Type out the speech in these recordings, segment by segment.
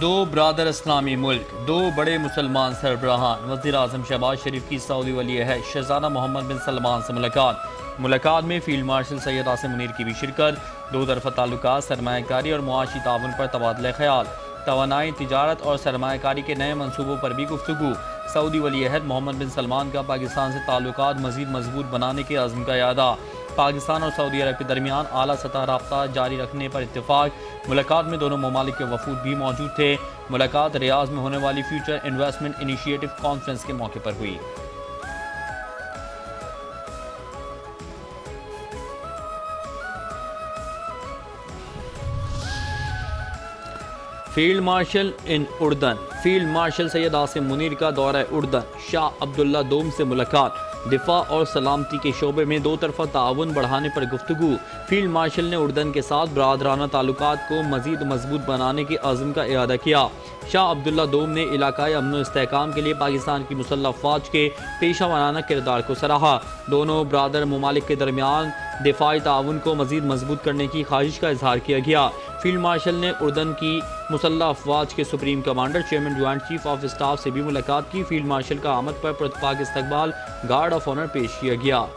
दो ब्रादर इस्लामी मुल्क, दो बड़े मुसलमान सरबराहान, वज़ीर आज़म शहबाज शरीफ की सऊदी वली अहद शहज़ादा मोहम्मद बिन सलमान से मुलाकात में फील्ड मार्शल सैयद आसिम मुनीर की भी शिरकत। दो तरफ़ा ताल्लुकात, सरमायाकारी और मुआशी ताउन पर तबादला ख्याल, तवानाई, तिजारत और सरमायाकारी के नए मनसूबों पर भी गुफ्तगू। सऊदी वली अहद मोहम्मद बिन सलमान का पाकिस्तान से ताल्लुकात मज़ीद मजबूत बनाने के अज़्म का यादा। पाकिस्तान और सऊदी अरब के दरमियान आला सतह रब्ता जारी रखने पर इत्तेफाक। मुलाकात में दोनों ममालिक के वफूद भी मौजूद थे। मुलाकात रियाज में होने वाली फ्यूचर इन्वेस्टमेंट इनिशिएटिव कॉन्फ्रेंस के मौके पर हुई। फील्ड मार्शल इन उर्दन, फील्ड मार्शल सैयद आसिम मुनीर का दौरा उर्दन, शाह अब्दुल्ला दोम से मुलाकात। दिफा और सलामती के शोबे में दो तरफा ताउन बढ़ाने पर गुफ्तगू। फील्ड मार्शल ने उर्दन के साथ बरादराना ताल्लुकात को मजीद मजबूत बनाने के अज़्म का इरादा किया। शाह अब्दुल्ला दोम ने इलाकाई अमन इस्तेहकाम के लिए पाकिस्तान की मुसल्लह अफ़वाज के पेशा वराना किरदार को सराहा। दोनों बरादर ममालिक के दरमियान दिफाई ताउन को मजीद मजबूत करने की ख्वाहिश का इजहार किया गया। फील्ड मार्शल ने उर्दन की मुसल्लह अफवाज के supreme commander chairman joint chief of staff से भी मुलाकात की। फील्ड मार्शल का आमद पर पुरतपाक इस्तकबाल, गार्ड ऑफ ऑनर पेश किया गया।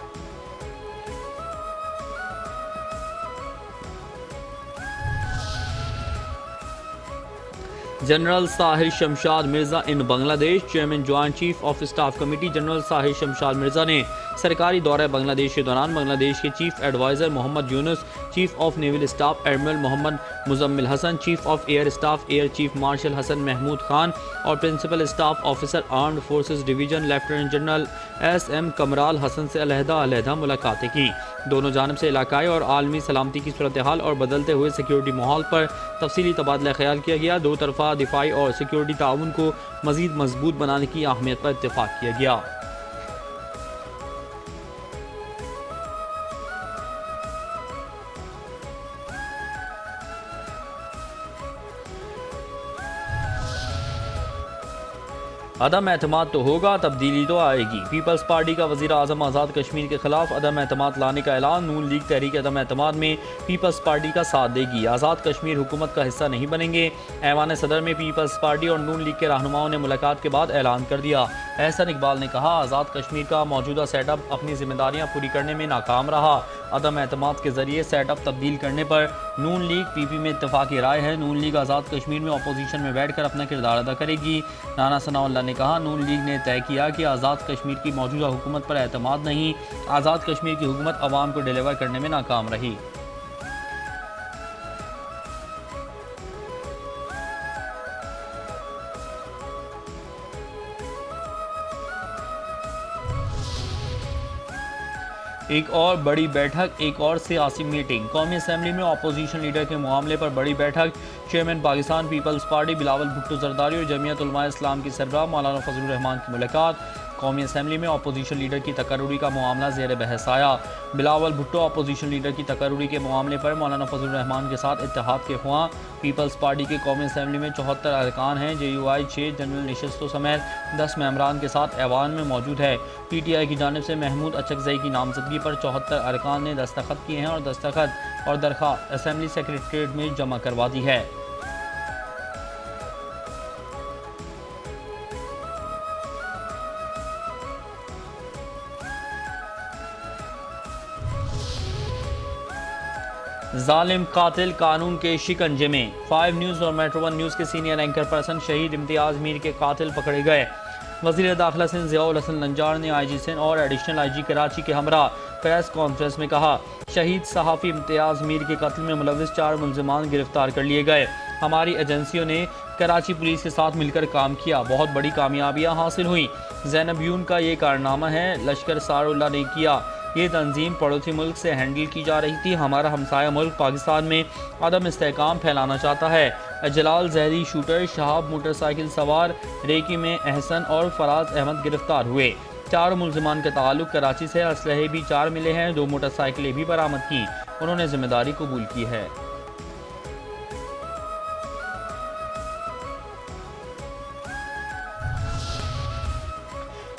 General Sahir Shamshad Mirza in Bangladesh, chairman joint chief of staff committee general Sahir Shamshad Mirza ने सरकारी दौरे बांग्लादेश के दौरान बांग्लादेश के chief adviser Mohammad Yunus, chief of naval staff admiral Mohammad Muzammil Hasan, chief of air staff air chief marshal Hasan Mahmood Khan और principal staff officer armed forces division lieutenant general SM Kamrul Hasan से अलहदा मुलाकातें की। दोनों जानब से इलाकाई और आलमी सलामती की सूरत हाल और बदलते हुए सिक्योरिटी माहौल पर तफसीली तबादला ख्याल किया गया। दो तरफा दिफाई और सिक्योरिटी ताउन को मजीद मजबूत बनाने की अहमियत पर इत्तेफाक किया गया। अदम एतमाद तो होगा, तब्दीली तो आएगी। पीपल्स पार्टी का वज़ीर आज़म आज़ाद कश्मीर के खिलाफ अदम एतमाद लाने का ऐलान। नून लीग तहरीक अदम एतमाद में पीपल्स पार्टी का साथ देगी। आज़ाद कश्मीर हुकूमत का हिस्सा नहीं बनेंगे। ऐवान सदर में पीपल्स पार्टी और नून लीग के रहनुमाओं ने मुलाकात के बाद ऐलान कर दिया। एहसन इकबाल ने कहा, आज़ाद कश्मीर का मौजूदा सेटअप अपनी जिम्मेदारियाँ पूरी करने में नाकाम रहा। अदम एतमाद के जरिए सेटअप तब्दील करने पर नून लीग PP में इत्तफाक़ी राय है। नून लीग आज़ाद कश्मीर में अपोजिशन में बैठ कर अपना किरदार अदा करेगी। नाना सनाउल्लाह ने कहा, नून लीग ने तय किया कि आज़ाद कश्मीर की मौजूदा हुकूमत पर एतमाद नहीं। आज़ाद कश्मीर की हुकूमत अवाम को डिलीवर करने में नाकाम रही। एक और बड़ी बैठक, एक और सियासी मीटिंग। कौमी असम्बली में अपोजिशन लीडर के मामले पर बड़ी बैठक। चेयरमैन पाकिस्तान पीपल्स पार्टी बिलावल भुट्टो जरदारी और जमीयत उलमा इस्लाम की सरबराह मौलाना फजलुर रहमान की मुलाकात। कौमी असम्बली में अपोजिशन लीडर की तकर्रुरी का मामला ज़ेर बहस आया। बिलावल भुट्टो अपोजिशन लीडर की तकर्रुरी के मामले पर मौलाना फजलुर रहमान के साथ इत्तेहाद के ख्वाह। पीपल्स पार्टी के कौमी असम्बली में 74 अरकान हैं। JUI 6 जनरल नशस्तों समेत 10 मेंबरान के साथ ऐवान में मौजूद है। PTI की जानिब से महमूद अचकज़ई की नामजदगी पर 74 अरकान ने दस्तखत किए हैं और दस्तखत और दरख्वास्त असम्बली सेक्रेटरीट में जमा करवा दी है। जालिम कातिल कानून के शिकंजे में। 5 न्यूज़ और मेट्रो 1 न्यूज़ के सीनियर एंकर पर्सन शहीद इम्तियाज़ मीर के कातिल पकड़े गए। वज़ीर दाखिला सिंध ज़ियाउल हसन नंजार ने IG सिंध और एडिशनल IG कराची के हमरा प्रेस कॉन्फ्रेंस में कहा, शहीद सहाफ़ी इम्तियाज़ मीर के कत्ल में मुलविस 4 मुल्ज़िमान गिरफ्तार कर लिए गए। हमारी एजेंसियों ने कराची पुलिस के साथ मिलकर काम किया, बहुत बड़ी कामयाबियाँ हासिल हुई। ज़ैनब यून का ये कारनामा है, लश्कर सारुल्लाह ने किया। ये तंजीम पड़ोसी मुल्क से हैंडल की जा रही थी। हमारा हमसाया मुल्क पाकिस्तान में अदम इस्तेहकाम फैलाना चाहता है। जलाल जहरी शूटर, शहाब मोटरसाइकिल सवार, रेकी में एहसन और फराज अहमद गिरफ्तार हुए। 4 मुल्ज़िमान के ताल्लुक कराची से असलहे भी 4 मिले हैं। 2 मोटरसाइकिलें भी बरामद की। उन्होंने जिम्मेदारी कबूल की है।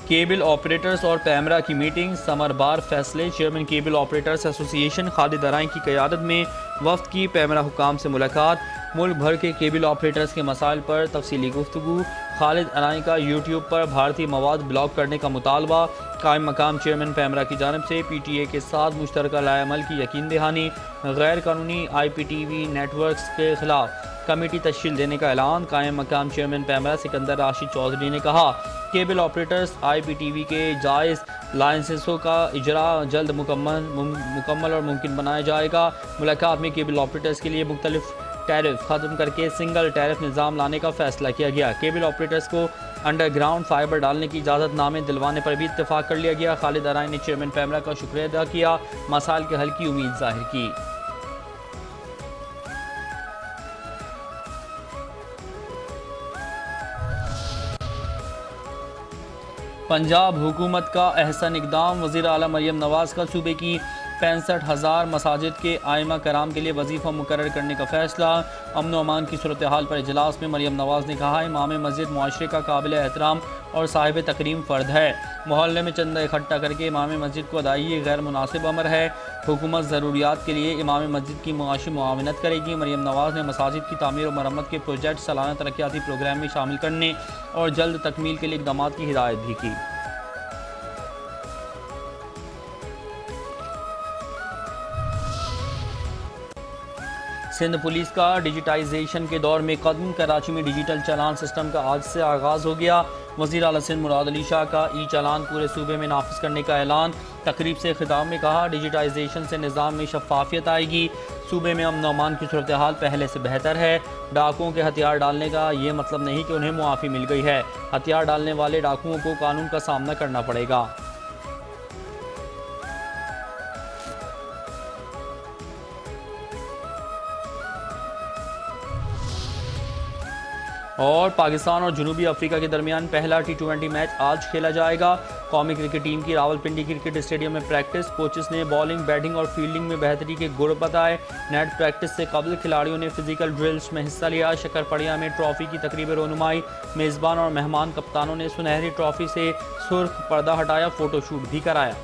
केबल ऑपरेटर्स और पैमरा की मीटिंग, समरबार फैसले। Chairman cable operators association Khalid Darai की क़यादत में वफ्द की पैमरा हुकाम से मुलाकात। मुल्क भर के केबल ऑपरेटर्स के मसाइल पर तफसीली गुफ्तगू। खालिद अनाई का यूट्यूब पर भारतीय मवाद ब्लॉक करने का मुतालबा। कायम मकाम चेयरमैन पैमरा की जानब से PTA के साथ मुश्तरका लाएअमल की यकीन दहानी। गैर कानूनी IPTV नेटवर्क्स के खिलाफ कमेटी तश्कील देने का ऐलान। कायम मकाम चेयरमैन पैमरा सिकंदर राशिद चौधरी ने कहा, केबल ऑपरेटर्स IPTV के जायज़ लाइसेंसों का इजरा जल्द मुकम्मल और मुमकिन बनाया जाएगा। मुलाकात में केबल ऑपरेटर्स के लिए मुख्तलिफ टैरिफ ख़त्म करके सिंगल टैरिफ निज़ाम लाने का फैसला किया गया। केबल ऑपरेटर्स को अंडरग्राउंड फाइबर डालने की इजाज़त नामे दिलवाने पर भी इत्तेफाक कर लिया गया। खालिद अराई ने चेयरमैन पैमरा का शुक्रिया अदा किया, मसाइल के हल की उम्मीद जाहिर की। पंजाब हुकूमत का अहसन इक़दाम। वज़ीर आला मरियम नवाज़ का सूबे की 65,000 मसाजिद के आइमा कराम के लिए वजीफ़ा मुकर्रर करने का फ़ैसला। अमन व अमान की सूरत हाल पर इजलास में मरियम नवाज़ ने कहा, इमाम मस्जिद मुआशरे का काबिल एहतराम और साहिब तकरीम फ़र्द है। मोहल्ले में चंदा इकट्ठा करके इमाम मस्जिद को अदायगी गैर मुनासिब अमर है। हुकूमत ज़रूरियात के लिए इमाम मस्जिद की मुआशी मुआवनत करेगी। मरियम नवाज़ ने मसाजिद की तामीर और मरम्मत के प्रोजेक्ट सालाना तरक्याती प्रोग्राम में शामिल करने और जल्द तकमील के लिए इक़दाम की हिदायत भी की। सिंध पुलिस का डिजिटाइजेशन के दौर में कदम। कराची में डिजिटल चालान सिस्टम का आज से आगाज़ हो गया। वज़ीर आला सिंध मुराद अली शाह का चालान पूरे सूबे में नाफिज करने का ऐलान। तकरीब से खिताब में कहा, डिजिटाइजेशन से निज़ाम में शफाफियत आएगी। सूबे में अमन अमान की सूरत हाल पहले से बेहतर है। डाकुओं के हथियार डालने का ये मतलब नहीं कि उन्हें मुआफ़ी मिल गई है। हथियार डालने वाले डाकुओं को कानून का सामना करना पड़ेगा। और पाकिस्तान और जनूबी अफ्रीका के दरमियान पहला T20 मैच आज खेला जाएगा। कौमी क्रिकेट टीम की रावलपिंडी क्रिकेट स्टेडियम में प्रैक्टिस। कोचेस ने बॉलिंग, बैटिंग और फील्डिंग में बेहतरी के गुर बताए। नेट प्रैक्टिस से कबल खिलाड़ियों ने फिजिकल ड्रिल्स में हिस्सा लिया। शकरपड़िया में ट्रॉफी की तकरीब रोनुमाई। मेज़बान और मेहमान कप्तानों ने सुनहरी ट्रॉफी से सुर्ख पर्दा हटाया, फ़ोटोशूट भी कराया।